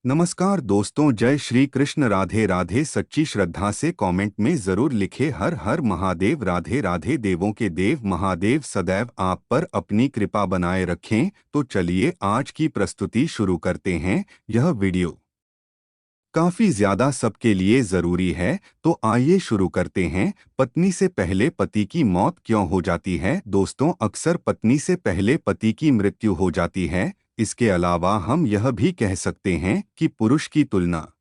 नमस्कार दोस्तों, जय श्री कृष्ण। राधे राधे। सच्ची श्रद्धा से कमेंट में जरूर लिखे हर हर महादेव। राधे राधे। देवों के देव महादेव सदैव आप पर अपनी कृपा बनाए रखें। तो चलिए आज की प्रस्तुति शुरू करते हैं। यह वीडियो काफी ज्यादा सबके लिए जरूरी है, तो आइए शुरू करते हैं। पत्नी से पहले पति की मौत क्यों हो जाती है? दोस्तों, अक्सर पत्नी से पहले पति की मृत्यु हो जाती है। इसके अलावा हम यह भी कह सकते हैं कि पुरुष की तुलना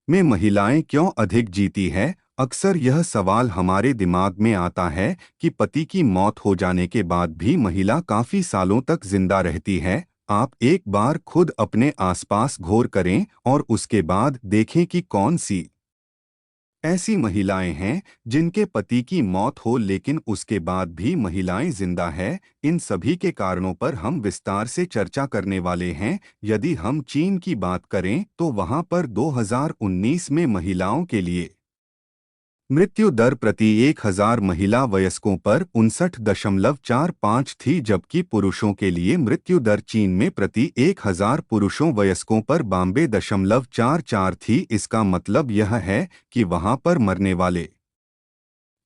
में महिलाएं क्यों अधिक जीती है। अक्सर यह सवाल हमारे दिमाग में आता है कि पति की मौत हो जाने के बाद भी महिला काफी सालों तक जिंदा रहती है। आप एक बार खुद अपने आसपास गौर करें और उसके बाद देखें कि कौन सी ऐसी महिलाएं हैं जिनके पति की मौत हो लेकिन उसके बाद भी महिलाएं जिंदा है। इन सभी के कारणों पर हम विस्तार से चर्चा करने वाले हैं। यदि हम चीन की बात करें तो वहां पर 2019 में महिलाओं के लिए मृत्यु दर प्रति 1000 महिला वयस्कों पर 59.45 थी, जबकि पुरुषों के लिए मृत्यु दर चीन में प्रति 1000 पुरुषों वयस्कों पर 92.44 थी। इसका मतलब यह है कि वहां पर मरने वाले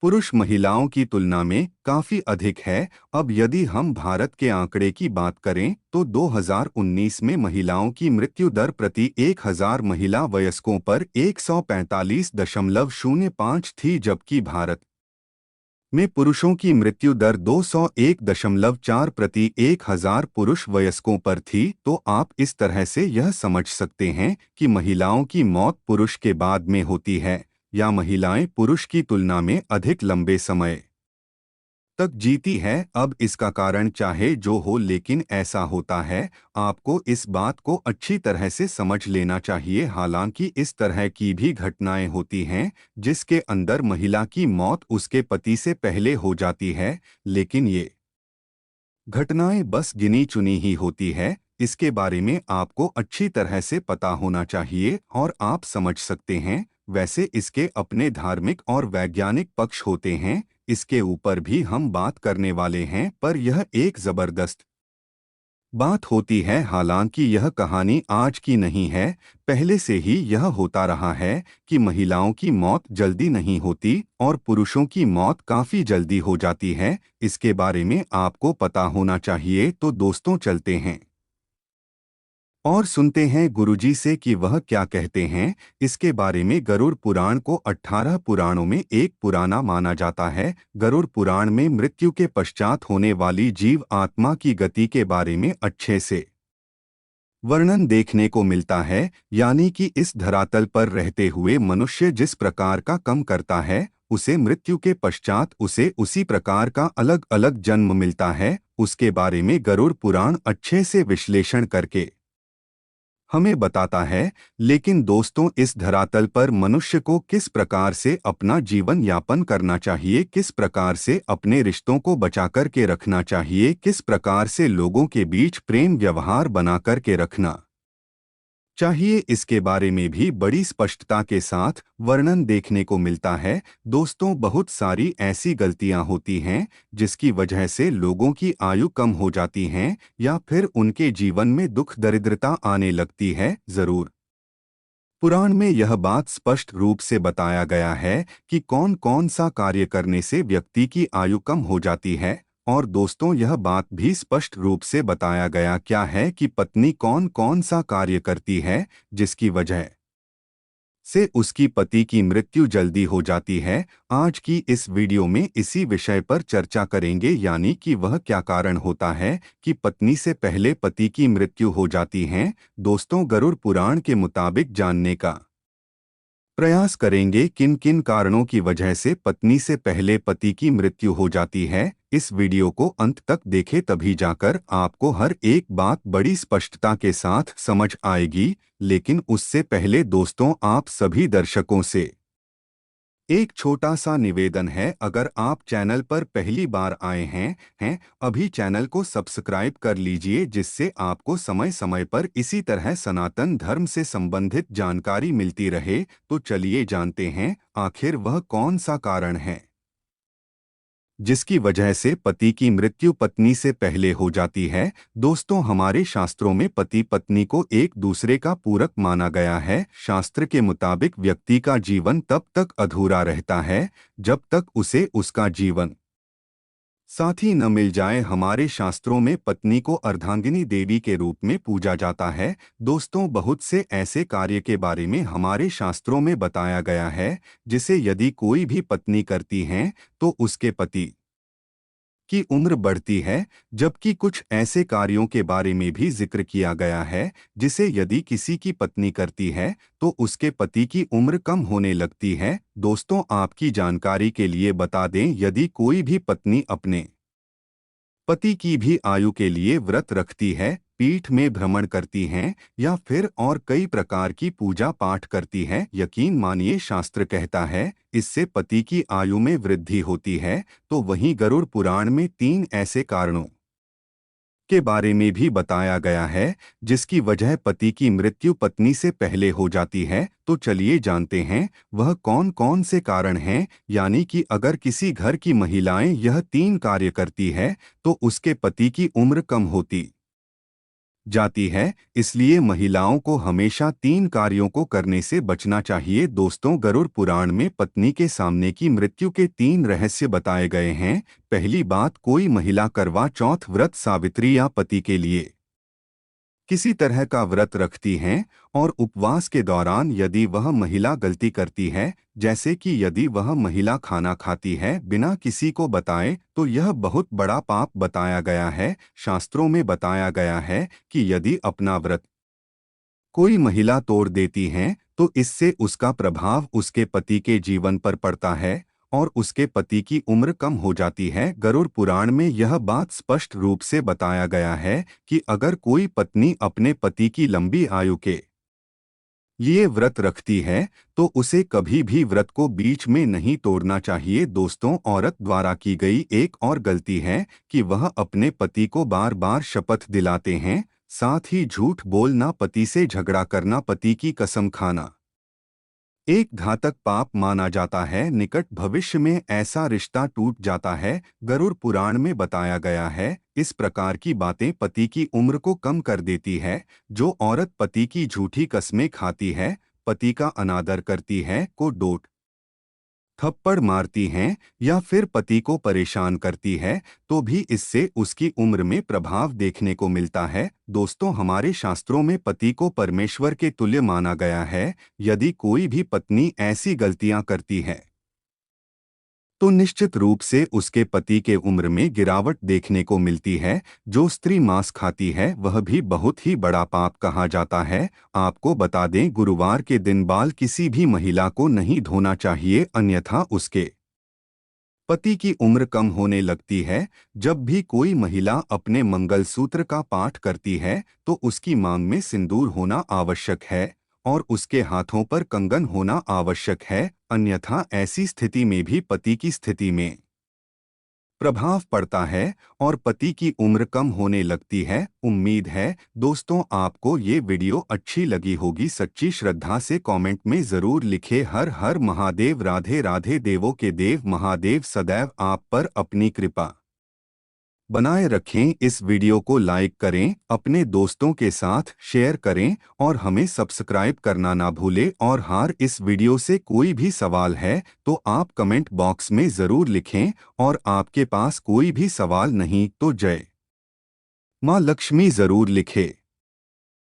पुरुष महिलाओं की तुलना में काफी अधिक है। अब यदि हम भारत के आंकड़े की बात करें तो 2019 में महिलाओं की मृत्यु दर प्रति 1000 महिला वयस्कों पर 145.05 थी, जबकि भारत में पुरुषों की मृत्यु दर 201.4 प्रति 1000 पुरुष वयस्कों पर थी। तो आप इस तरह से यह समझ सकते हैं कि महिलाओं की मौत पुरुष के बाद में होती है, या महिलाएं पुरुष की तुलना में अधिक लंबे समय तक जीती है। अब इसका कारण चाहे जो हो, लेकिन ऐसा होता है। आपको इस बात को अच्छी तरह से समझ लेना चाहिए। हालांकि इस तरह की भी घटनाएं होती हैं जिसके अंदर महिला की मौत उसके पति से पहले हो जाती है, लेकिन ये घटनाएं बस गिनी चुनी ही होती है। इसके बारे में आपको अच्छी तरह से पता होना चाहिए और आप समझ सकते हैं। वैसे इसके अपने धार्मिक और वैज्ञानिक पक्ष होते हैं, इसके ऊपर भी हम बात करने वाले हैं। पर यह एक जबरदस्त बात होती है। हालांकि यह कहानी आज की नहीं है, पहले से ही यह होता रहा है कि महिलाओं की मौत जल्दी नहीं होती और पुरुषों की मौत काफी जल्दी हो जाती है। इसके बारे में आपको पता होना चाहिए। तो दोस्तों, चलते हैं और सुनते हैं गुरुजी से कि वह क्या कहते हैं इसके बारे में। गरुड़ पुराण को 18 पुराणों में एक पुराना माना जाता है। गरुड़ पुराण में मृत्यु के पश्चात होने वाली जीव आत्मा की गति के बारे में अच्छे से वर्णन देखने को मिलता है। यानी कि इस धरातल पर रहते हुए मनुष्य जिस प्रकार का कर्म करता है, उसे मृत्यु के पश्चात उसे उसी प्रकार का अलग अलग जन्म मिलता है। उसके बारे में गरुड़ पुराण अच्छे से विश्लेषण करके हमें बताता है। लेकिन दोस्तों, इस धरातल पर मनुष्य को किस प्रकार से अपना जीवन यापन करना चाहिए, किस प्रकार से अपने रिश्तों को बचा कर के रखना चाहिए, किस प्रकार से लोगों के बीच प्रेम व्यवहार बना कर के रखना चाहिए, इसके बारे में भी बड़ी स्पष्टता के साथ वर्णन देखने को मिलता है। दोस्तों, बहुत सारी ऐसी गलतियां होती हैं जिसकी वजह से लोगों की आयु कम हो जाती हैं या फिर उनके जीवन में दुख दरिद्रता आने लगती है। जरूर पुराण में यह बात स्पष्ट रूप से बताया गया है कि कौन कौन सा कार्य करने से व्यक्ति की आयु कम हो जाती है। और दोस्तों, यह बात भी स्पष्ट रूप से बताया गया क्या है कि पत्नी कौन कौन सा कार्य करती है जिसकी वजह से उसकी पति की मृत्यु जल्दी हो जाती है। आज की इस वीडियो में इसी विषय पर चर्चा करेंगे, यानी कि वह क्या कारण होता है कि पत्नी से पहले पति की मृत्यु हो जाती है। दोस्तों, गरुड़ पुराण के मुताबिक जानने का प्रयास करेंगे किन किन कारणों की वजह से पत्नी से पहले पति की मृत्यु हो जाती है। इस वीडियो को अंत तक देखें, तभी जाकर आपको हर एक बात बड़ी स्पष्टता के साथ समझ आएगी। लेकिन उससे पहले दोस्तों, आप सभी दर्शकों से एक छोटा सा निवेदन है। अगर आप चैनल पर पहली बार आए हैं अभी चैनल को सब्सक्राइब कर लीजिए, जिससे आपको समय समय पर इसी तरह सनातन धर्म से संबंधित जानकारी मिलती रहे। तो चलिए जानते हैं आखिर वह कौन सा कारण है जिसकी वजह से पति की मृत्यु पत्नी से पहले हो जाती है। दोस्तों, हमारे शास्त्रों में पति पत्नी को एक दूसरे का पूरक माना गया है। शास्त्र के मुताबिक व्यक्ति का जीवन तब तक अधूरा रहता है जब तक उसे उसका जीवन साथी न मिल जाए। हमारे शास्त्रों में पत्नी को अर्धांगिनी देवी के रूप में पूजा जाता है। दोस्तों, बहुत से ऐसे कार्य के बारे में हमारे शास्त्रों में बताया गया है जिसे यदि कोई भी पत्नी करती है तो उसके पति की उम्र बढ़ती है, जबकि कुछ ऐसे कार्यों के बारे में भी जिक्र किया गया है जिसे यदि किसी की पत्नी करती है तो उसके पति की उम्र कम होने लगती है। दोस्तों, आपकी जानकारी के लिए बता दें, यदि कोई भी पत्नी अपने पति की भी आयु के लिए व्रत रखती है, पीठ में भ्रमण करती हैं या फिर और कई प्रकार की पूजा पाठ करती है, यकीन मानिए शास्त्र कहता है इससे पति की आयु में वृद्धि होती है। तो वहीं गरुड़ पुराण में 3 ऐसे कारणों के बारे में भी बताया गया है जिसकी वजह पति की मृत्यु पत्नी से पहले हो जाती है। तो चलिए जानते हैं वह कौन कौन से कारण हैं। यानी कि अगर किसी घर की महिलाएं यह 3 कार्य करती है तो उसके पति की उम्र कम होती जाती है। इसलिए महिलाओं को हमेशा 3 कार्यों को करने से बचना चाहिए। दोस्तों, गरुड़ पुराण में पत्नी के सामने की मृत्यु के 3 रहस्य बताए गए हैं। पहली बात, कोई महिला करवा चौथ व्रत, सावित्री या पति के लिए किसी तरह का व्रत रखती हैं और उपवास के दौरान यदि वह महिला गलती करती है, जैसे कि यदि वह महिला खाना खाती है बिना किसी को बताए, तो यह बहुत बड़ा पाप बताया गया है। शास्त्रों में बताया गया है कि यदि अपना व्रत कोई महिला तोड़ देती है तो इससे उसका प्रभाव उसके पति के जीवन पर पड़ता है और उसके पति की उम्र कम हो जाती है। गरुड़ पुराण में यह बात स्पष्ट रूप से बताया गया है कि अगर कोई पत्नी अपने पति की लंबी आयु के लिए व्रत रखती है तो उसे कभी भी व्रत को बीच में नहीं तोड़ना चाहिए। दोस्तों, औरत द्वारा की गई एक और गलती है कि वह अपने पति को बार बार शपथ दिलाते हैं, साथ ही झूठ बोलना, पति से झगड़ा करना, पति की कसम खाना एक घातक पाप माना जाता है। निकट भविष्य में ऐसा रिश्ता टूट जाता है। गरुड़ पुराण में बताया गया है इस प्रकार की बातें पति की उम्र को कम कर देती है। जो औरत पति की झूठी कस्में खाती है, पति का अनादर करती है, को डोट थप्पड़ मारती हैं या फिर पति को परेशान करती है, तो भी इससे उसकी उम्र में प्रभाव देखने को मिलता है। दोस्तों, हमारे शास्त्रों में पति को परमेश्वर के तुल्य माना गया है। यदि कोई भी पत्नी ऐसी गलतियां करती है तो निश्चित रूप से उसके पति के उम्र में गिरावट देखने को मिलती है। जो स्त्री मांस खाती है वह भी बहुत ही बड़ा पाप कहा जाता है। आपको बता दें, गुरुवार के दिन बाल किसी भी महिला को नहीं धोना चाहिए, अन्यथा उसके पति की उम्र कम होने लगती है। जब भी कोई महिला अपने मंगलसूत्र का पाठ करती है तो उसकी मांग में सिंदूर होना आवश्यक है और उसके हाथों पर कंगन होना आवश्यक है, अन्यथा ऐसी स्थिति में भी पति की स्थिति में प्रभाव पड़ता है और पति की उम्र कम होने लगती है। उम्मीद है दोस्तों आपको ये वीडियो अच्छी लगी होगी। सच्ची श्रद्धा से कमेंट में ज़रूर लिखें। हर हर महादेव। राधे राधे। देवों के देव महादेव सदैव आप पर अपनी कृपा बनाए रखें। इस वीडियो को लाइक करें, अपने दोस्तों के साथ शेयर करें और हमें सब्सक्राइब करना ना भूलें। और हार इस वीडियो से कोई भी सवाल है तो आप कमेंट बॉक्स में ज़रूर लिखें, और आपके पास कोई भी सवाल नहीं तो जय माँ लक्ष्मी ज़रूर लिखें।